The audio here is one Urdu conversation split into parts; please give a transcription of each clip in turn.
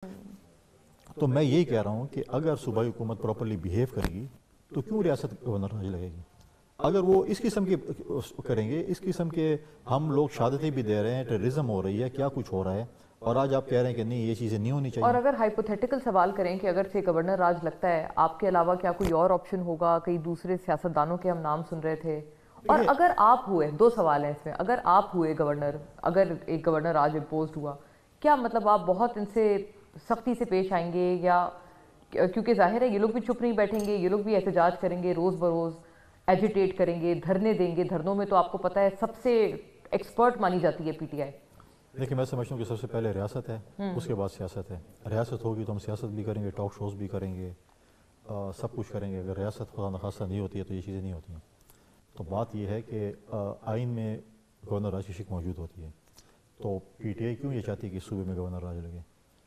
تو میں یہی کہہ رہا ہوں کہ اگر صوبائی حکومت پراپرلی بیہیو کرے گی تو کیوں ریاست گورنر راج لگے گی؟ اگر وہ اس قسم کے کریں گے، اس قسم کے ہم لوگ شہادتیں بھی دے رہے ہیں، ٹیررزم ہو رہی ہے، کیا کچھ ہو رہا ہے، اور آج آپ کہہ رہے ہیں کہ نہیں یہ چیزیں نہیں ہونی چاہیے۔ اور اگر ہائپوتھیٹیکل سوال کریں کہ اگر سے گورنر راج لگتا ہے، آپ کے علاوہ کیا کوئی اور آپشن ہوگا؟ کئی دوسرے سیاستدانوں کے ہم نام سن رہے تھے، اور اگر آپ ہوئے، دو سوال ہیں اس میں، اگر آپ ہوئے گورنر، اگر ایک گورنر راج امپوزڈ ہوا، کیا مطلب آپ بہت ان سے سختی سے پیش آئیں گے، یا کیونکہ ظاہر ہے یہ لوگ بھی چپ نہیں بیٹھیں گے، یہ لوگ بھی احتجاج کریں گے، روز بروز ایجیٹیٹ کریں گے، دھرنے دیں گے؟ دھرنوں میں تو آپ کو پتہ ہے سب سے ایکسپرٹ مانی جاتی ہے پی ٹی آئی۔ دیکھیں میں سمجھتا ہوں کہ سب سے پہلے ریاست ہے، اس کے بعد سیاست ہے۔ ریاست ہوگی تو ہم سیاست بھی کریں گے، ٹاک شوز بھی کریں گے، سب کچھ کریں گے۔ اگر ریاست خدا نخواستہ نہیں ہوتی ہے تو یہ چیزیں نہیں ہوتی ہیں۔ تو بات یہ ہے کہ آئین میں گورنر راج کی شک موجود ہوتی ہے، تو پی ٹی آئی کیوں یہ چاہتی ہے کہ صوبے میں گورنر راج لگے؟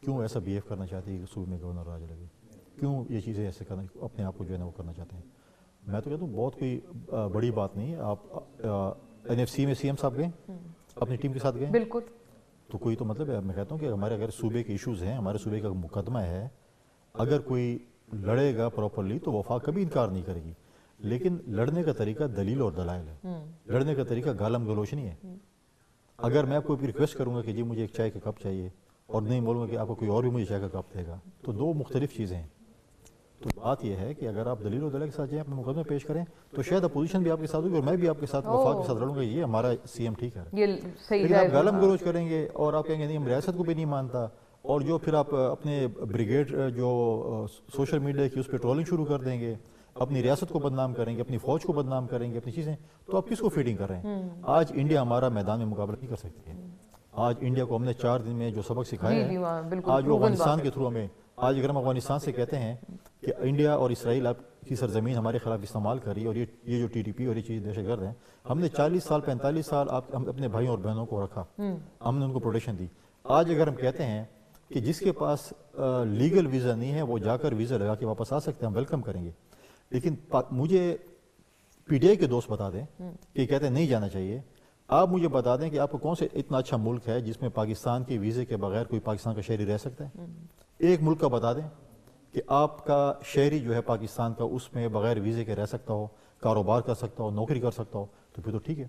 کیوں ایسا بیہیو کرنا چاہتی ہے کہ صوبے میں گورنر راج لگے؟ کیوں یہ چیزیں ایسے کرنا، اپنے آپ کو جو ہے نا وہ کرنا چاہتے ہیں؟ میں تو کہتا ہوں بہت کوئی بڑی بات نہیں ہے۔ آپ این ایف سی میں سی ایم صاحب گئے، اپنی ٹیم کے ساتھ گئے، بالکل، تو کوئی تو مطلب ہے، میں کہتا ہوں کہ ہمارے اگر صوبے کے ایشوز ہیں، ہمارے صوبے کا مقدمہ ہے، اگر کوئی لڑے گا پراپرلی تو وفاق کبھی انکار نہیں کرے گی، لیکن لڑنے کا طریقہ دلیل اور دلائل ہے، لڑنے کا طریقہ گالم گلوچ نہیں ہے۔ اگر میں کوئی ریکویسٹ کروں گا کہ جی مجھے ایک چائے کا کپ چاہیے، اور نہیں بولوں گا کہ آپ کو کوئی اور بھی مجھے چائے کا کپ دے گا، تو دو مختلف چیزیں ہیں۔ تو بات یہ ہے کہ اگر آپ دلیل و دلائل کے ساتھ جائیں، اپنے مقدمے پیش کریں، تو شاید اپوزیشن بھی آپ کے ساتھ ہوگی اور میں بھی آپ کے ساتھ وفاق کے ساتھ لڑوں گا، یہ ہمارا سی ایم ٹھیک ہے۔ یہ صحیح لیکن آپ گالم گلوچ کریں گے اور آپ کہیں گے نہیں ہم ریاست کو بھی نہیں مانتا، اور جو پھر آپ اپنے بریگیڈ جو سوشل میڈیا کی اس پہ ٹرولنگ شروع کر دیں گے، اپنی ریاست کو بدنام کریں گے، اپنی فوج کو بدنام کریں گے، اپنی چیزیں، تو آپ کس کو فیڈنگ کر رہے ہیں؟ آج انڈیا ہمارا میدان میں مقابلہ نہیں کر سکتی ہے۔ آج انڈیا کو ہم نے 4 دن میں جو سبق سکھایا ہے، آج وہ افغانستان کے تھرو ہمیں، آج اگر ہم افغانستان سے کہتے ہیں کہ انڈیا اور اسرائیل آپ کی سرزمین ہمارے خلاف استعمال کر رہی ہے، اور یہ جو ٹی ٹی پی اور یہ چیز دہشت گرد ہیں، ہم نے 40 سال 45 سال ہم اپنے بھائیوں اور بہنوں کو رکھا، ہم نے ان کو پروٹیکشن دی۔ آج اگر ہم کہتے ہیں کہ جس کے پاس لیگل ویزا نہیں ہے وہ جا کر ویزا لگا کے واپس آ سکتے ہیں، ہم ویلکم کریں گے، لیکن مجھے پی ڈی آئی کے دوست بتا دیں کہ کہتے ہیں نہیں جانا چاہیے، آپ مجھے بتا دیں کہ آپ کو کون سے اتنا اچھا ملک ہے جس میں پاکستان کے ویزے کے بغیر کوئی پاکستان کا شہری رہ سکتا ہے؟ ایک ملک کا بتا دیں کہ آپ کا شہری جو ہے پاکستان کا اس میں بغیر ویزے کے رہ سکتا ہو، کاروبار کر سکتا ہو، نوکری کر سکتا ہو، تو پھر تو ٹھیک ہے۔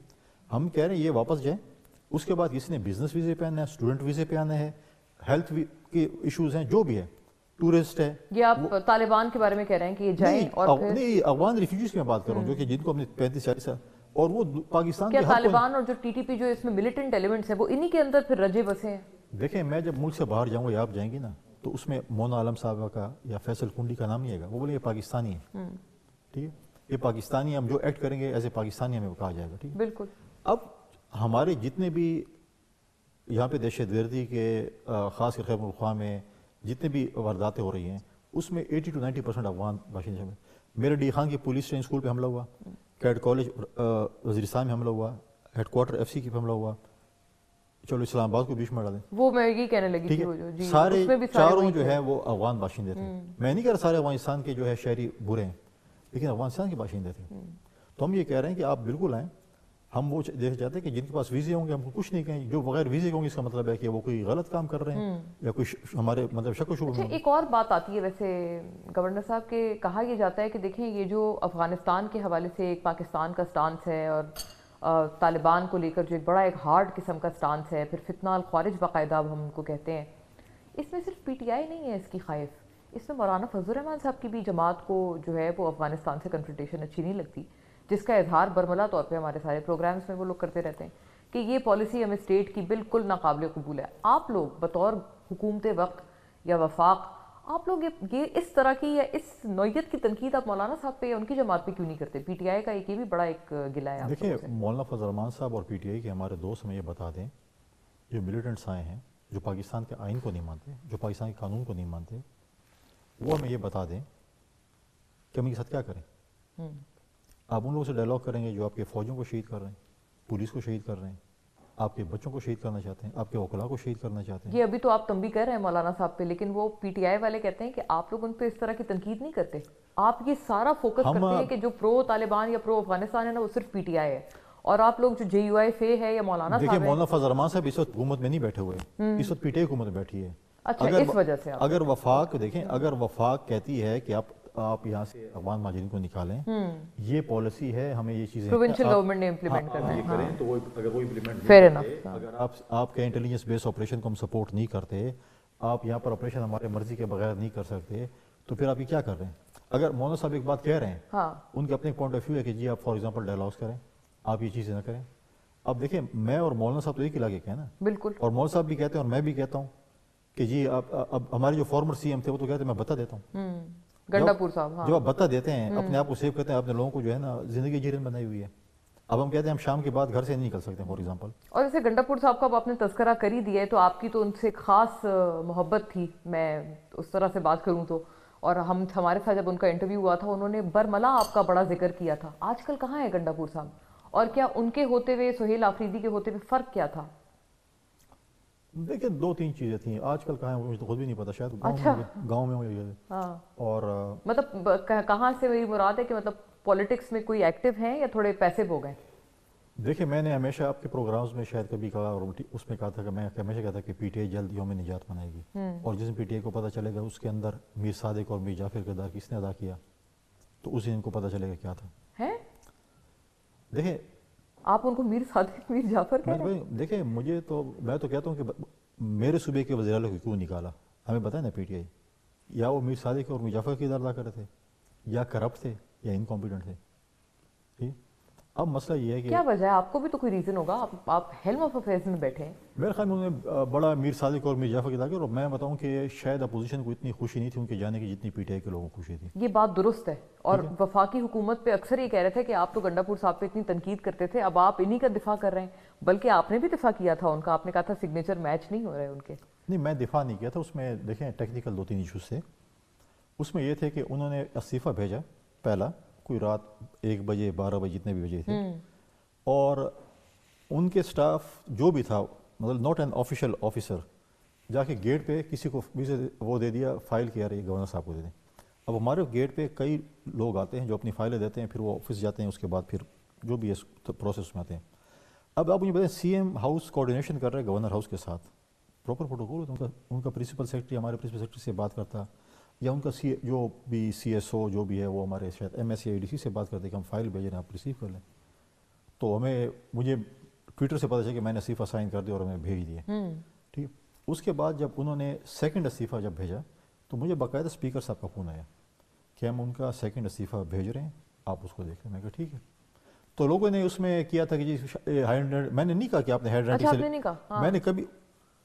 ہم کہہ رہے ہیں یہ واپس جائیں، اس کے بعد کسی نے بزنس ویزے پہ آنا ہے، اسٹوڈنٹ ویزے پہ آنا ہے، ہیلتھ کے ایشوز ہیں، جو بھی ہے، ٹورسٹ ہے۔ یہ آپ طالبان کے بارے میں کہہ رہے ہیں کہ یہ جائیں، اور پھر نہیں افغان ریفیوجیز کی میں بات کر رہا ہوں جو کہ جن کو ہم نے 35-40 سال، اور وہ پاکستان کیا کے ہر طالبان اور جو ٹی ٹی پی جو اس میں ملیٹنٹ ایلیمنٹس ہیں وہ انہی کے اندر پھر رجے بسے ہیں؟ دیکھیں میں جب ملک سے باہر جاؤں گا یا آپ جائیں گی نا، تو اس میں مونا عالم صاحبہ کا یا فیصل کنڈی کا نام نہیں آئے گا، وہ بولے یہ پاکستانی ہے، ٹھیک ہے، یہ پاکستانی، ہم جو ایکٹ کریں گے ایز اے پاکستانی ہمیں کہا جائے گا، ٹھیک ہے۔ بالکل۔ اب ہمارے جتنے بھی یہاں پہ دہشت گردی کے خاص کر خیبر پختونخوا میں جتنے بھی وارداتیں ہو رہی ہیں، اس میں 80 to 90% افغان باشندے ہیں۔ میرے ڈی خان کی پولیس ٹریننگ اسکول پہ حملہ ہوا، کیڈ کالج وزیرستان میں حملہ ہوا، ہیڈ کوارٹر ایف سی کی پہ حملہ ہوا، چلو اسلام آباد کو بیچ میں ڈالیں، وہ میں یہ کہنے لگی ٹھیک تھی، ہے، سارے چاروں جو ہے وہ افغان باشندے تھے۔ میں نہیں کہہ رہا سارے افغانستان کے جو ہے شہری برے ہیں، لیکن افغانستان کے باشندے تھے۔ تو ہم یہ کہہ رہے ہیں کہ آپ بالکل آئیں، ہم وہ دیکھ چاہتے ہیں کہ جن کے پاس ویزے ہوں گے ہم کو کچھ نہیں کہیں، جو بغیر ویزے ہوں گے اس کا مطلب ہے کہ وہ کوئی غلط کام کر رہے ہیں یا کوئی ہمارے مطلب شک و شبہ میں۔ ایک اور بات آتی ہے ویسے گورنر صاحب کے، کہا یہ جاتا ہے کہ دیکھیں یہ جو افغانستان کے حوالے سے ایک پاکستان کا سٹانس ہے، اور طالبان کو لے کر جو ایک بڑا ایک ہارڈ قسم کا سٹانس ہے، پھر فتنہ الخوارج باقاعدہ ہم ان کو کہتے ہیں، اس میں صرف پی ٹی آئی نہیں ہے اس کی خائف، اس میں مولانا فضل الرحمان صاحب کی بھی جماعت کو جو ہے وہ افغانستان سے کنفرنٹیشن اچھی نہیں لگتی، جس کا اظہار برملا طور پہ ہمارے سارے پروگرامز میں وہ لوگ کرتے رہتے ہیں کہ یہ پالیسی ہمیں اسٹیٹ کی بالکل ناقابل قبول ہے۔ آپ لوگ بطور حکومت وقت یا وفاق، آپ لوگ یہ اس طرح کی یا اس نوعیت کی تنقید آپ مولانا صاحب پہ یا ان کی جماعت پہ کیوں نہیں کرتے؟ پی ٹی آئی کا ایک یہ بھی بڑا ایک گلہ ہے۔ دیکھیں مولانا فضل الرحمان صاحب اور پی ٹی آئی کے ہمارے دوست ہمیں یہ بتا دیں، جو ملیٹنٹس آئے ہیں، جو پاکستان کے آئین کو نہیں مانتے، جو پاکستان کے قانون کو نہیں مانتے، وہ ہمیں یہ بتا دیں کہ ہم ان کے ساتھ کیا کریں۔ آپ ان لوگوں سے ڈائلاگ کریں گے جو آپ کے فوجوں کو شہید کر رہے ہیں، پولیس کو شہید کر رہے ہیں، آپ کے بچوں کو شہید کرنا چاہتے ہیں، آپ کے وکلاء کو شہید کرنا چاہتے ہیں۔ یہ ابھی تو آپ تنبیہ کہہ رہے ہیں مولانا صاحب پہ، لیکن وہ پی ٹی آئی والے کہتے ہیں کہ آپ لوگ ان پہ اس طرح کی تنقید نہیں کرتے، آپ یہ سارا فوکس کرتے ہیں کہ جو پرو طالبان یا پرو افغانستان ہے نا وہ صرف پی ٹی آئی ہے، اور آپ لوگ جو جے یو آئی فے ہے یا مولانا صاحب دیکھیں ہیں۔ مولانا فضل الرحمان صاحب اس وقت حکومت میں نہیں بیٹھے ہوئے، اس وقت پی ٹی آئی حکومت میں بیٹھی ہے، اچھا اگر اس وجہ سے اگر وفاق دیکھیں، اگر وفاق کہتی ہے کہ آپ یہاں سے افغان مہاجرین کو نکالیں، یہ پالیسی ہے، ہمیں یہ چیزیں پروونشل گورنمنٹ نے امپلیمنٹ کرنا ہے. یہ کریں، تو وہ اگر وہ امپلیمنٹ Fair نہیں enough. کرتے، اگر آپ کے انٹیلیجنس بیس آپریشن کو ہم سپورٹ نہیں کرتے، آپ یہاں پر آپریشن ہمارے مرضی کے بغیر نہیں کر سکتے، تو پھر آپ یہ کیا کر رہے ہیں؟ اگر مولانا صاحب ایک بات کہہ رہے ہیں، ان کے اپنے پوائنٹ آف ویو ہے کہ جی آپ فار ایگزامپل ڈائلاگس کریں، آپ یہ چیزیں نہ کریں. اب دیکھیں، میں اور مولانا صاحب تو ایک علاقے کے ہیں نا، بالکل. اور مولانا صاحب بھی کہتے ہیں اور میں بھی کہتا ہوں کہ جی اب ہمارے جو فارمر سی ایم تھے وہ تو کہتے ہیں میں بتا دیتا ہوں. گنڈا پور صاحب جب آپ بتا دیتے ہیں، اپنے آپ کو سیو کرتے ہیں، اپنے لوگوں کو جو ہے نا زندگی جیرن بنائی ہوئی ہے. اب ہم کہتے ہیں ہم شام کے بعد گھر سے نہیں نکل سکتے فار ایگزامپل. اور جیسے گنڈا پور صاحب کا آپ نے تذکرہ کر ہی دیا ہے، تو آپ کی تو ان سے خاص محبت تھی، میں اس طرح سے بات کروں تو. اور ہمارے ساتھ جب ان کا انٹرویو ہوا تھا، انہوں نے برملا آپ کا بڑا ذکر کیا تھا. آج کل کہاں ہے گنڈا پور صاحب؟ اور کیا ان کے ہوتے ہوئے، سہیل آفریدی کے ہوتے ہوئے فرق کیا تھا؟ دیکھیں 2-3 چیزیں تھیں. آج کل کہاں ہیں مجھے تو خود بھی نہیں پتا، شاید گاؤں میں ہوئی ہے. اور مطلب کہاں سے میری مراد ہے کہ مطلب پولیٹکس میں کوئی ایکٹیو ہیں یا تھوڑے پیسیو ہو گئے؟ دیکھیں، میں نے ہمیشہ آپ کے پروگرامز میں شاید کبھی کہا، اور اس میں کہا تھا کہ میں ہمیشہ کہتا کہ پی ٹی آئی جلد یوم نجات منائے گی. اور جس دن پی ٹی آئی کو پتہ چلے گا اس کے اندر میر صادق اور میر جعفر کردار کس نے ادا کیا، تو اس دن ان کو پتہ چلے گا کیا تھا. دیکھیں، آپ ان کو میر صادق میر جعفر کہہ رہے ہیں؟ دیکھیں میں تو کہتا ہوں کہ میرے صوبے کے وزیر اعلیٰ کو کیوں نکالا، ہمیں بتائیں نا. پی ٹی آئی یا وہ میر صادق اور میر جعفر کردار ادا کر رہے تھے، یا کرپٹ تھے، یا انکمپیٹنٹ تھے. ٹھیک. اب مسئلہ یہ ہے کہ کیا وجہ ہے؟ آپ کو بھی تو کوئی ریزن ہوگا، آپ ہیلم آف افیئرز میں بیٹھے ہیں. میرے خیال میں انہوں نے بڑا میر صادق اور میر جعفر کردار کیا. اور میں بتاؤں کہ شاید اپوزیشن کو اتنی خوشی نہیں تھی ان کے جانے کی جتنی پی ٹی آئی کے لوگوں کو خوشی تھی. یہ بات درست ہے. اور وفاقی حکومت پہ اکثر یہ کہہ رہے تھے کہ آپ تو گنڈا پور صاحب پہ اتنی تنقید کرتے تھے، اب آپ انہی کا دفاع کر رہے ہیں. بلکہ آپ نے بھی دفاع کیا تھا ان کا، آپ نے کہا تھا سگنیچر میچ نہیں ہو رہے ان کے. نہیں، میں دفاع نہیں کیا تھا. اس میں دیکھیں ٹیکنیکل 2-3 ایشوز تھے. اس میں یہ تھے کہ انہوں نے استعفیٰ بھیجا پہلا، کوئی رات 1 بجے 12 بجے جتنے بھی بجے تھے، اور ان کے سٹاف جو بھی تھا، مطلب ناٹ این آفیشیل آفیسر، جا کے گیٹ پہ کسی کو وہ دے دیا فائل کہ یار یہ گورنر صاحب کو دے دیں. اب ہمارے گیٹ پہ کئی لوگ آتے ہیں جو اپنی فائلیں دیتے ہیں، پھر وہ آفس جاتے ہیں، اس کے بعد پھر جو بھی ہے پروسیس میں آتے ہیں. اب آپ مجھے بتائیں، سی ایم ہاؤس کوآرڈینیشن کر رہے ہیں گورنر ہاؤس کے ساتھ، پراپر پروٹوکول ہوتا ہے ان کا پرنسپل سیکرٹری ہمارے پرنسپل سیکرٹری سے بات کرتا، یا ان کا جو بھی سی ایس او جو بھی ہے وہ ہمارے شاید M S C I D C سے بات کرتے کہ ہم فائل بھیجیں آپ ریسیو کر لیں. تو مجھے ٹویٹر سے پتہ چلا کہ میں نے استعفیٰ سائن کر دیا اور ہمیں بھیج دیے. ٹھیک. اس کے بعد جب انہوں نے سیکنڈ استعفیٰ جب بھیجا تو مجھے باقاعدہ اسپیکر صاحب کا فون آیا کہ ہم ان کا سیکنڈ استعفیٰ بھیج رہے ہیں، آپ اس کو دیکھ لیں. میں کہا ٹھیک ہے. تو لوگوں نے اس میں کیا تھا کہ جی میں نے نہیں کہا کہ آپ نے ہینڈ رائٹنگ سے، میں نے کبھی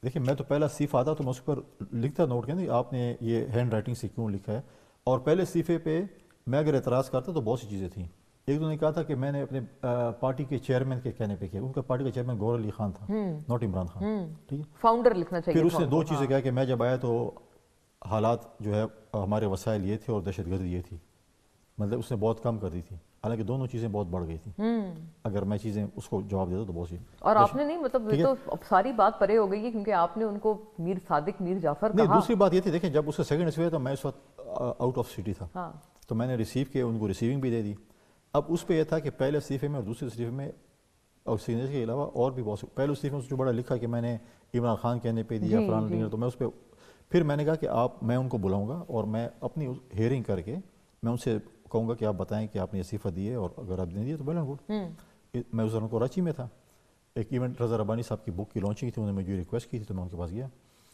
دیکھیں میں تو پہلا استعفیٰ آتا تو میں اس پر لکھتا نوٹ کیا نہیں آپ نے یہ ہینڈ رائٹنگ سے کیوں لکھا ہے. اور پہلے استعفے پہ میں اگر اعتراض کرتا تو بہت سی چیزیں تھیں. ایک تو نے کہا تھا کہ میں نے اپنے پارٹی کے چیئرمین کے کہنے پہ کیا، ان کا پارٹی کا چیئرمین گور علی خان تھا، ناٹ عمران خان. ٹھیک ہے، فاؤنڈر لکھنا چاہیے. پھر اس نے 2 چیزیں کہا کہ میں جب آیا تو حالات جو ہے ہمارے وسائل یہ تھے اور دہشت گردی یہ تھی، مطلب اس نے بہت کم کر دی تھی، حالانکہ دونوں چیزیں بہت بڑھ گئی تھیں. اگر میں چیزیں اس کو جواب دیتا تو بہت سی. اور آپ نے نہیں، مطلب یہ تو اب ساری بات پرے ہو گئی ہے کیونکہ آپ نے ان کو میر صادق میر جعفر کہا. نہیں، دوسری بات یہ تھی، دیکھیں جب اس کا سیکنڈ استعفیٰ تھا میں اس وقت آؤٹ آف سٹی تھا، تو میں نے ریسیو کیا، ان کو ریسیونگ بھی دے دی. اب اس پہ یہ تھا کہ پہلے استعفے میں اور دوسرے استعفے میں اور سگنیچر کے علاوہ اور بھی بہت پہلے استعفے میں جو بڑا لکھا کہ میں نے عمران خان کہنے پہ دیا فلاں، تو میں اس پہ پھر میں نے کہا کہ میں ان کو بلاؤں گا اور میں اپنی ہیئرنگ کر کے میں ان سے کہوں گا کہ آپ بتائیں کہ آپ نے استعفیٰ دیے، اور اگر آپ نے دیا تو ویل اینڈ گڈ. میں اس دوران کراچی میں تھا، ایک ایونٹ رضا ربانی صاحب کی بک کی لانچنگ تھی، انہوں نے مجھے ریکویسٹ کی تھی تو میں ان کے پاس گیا.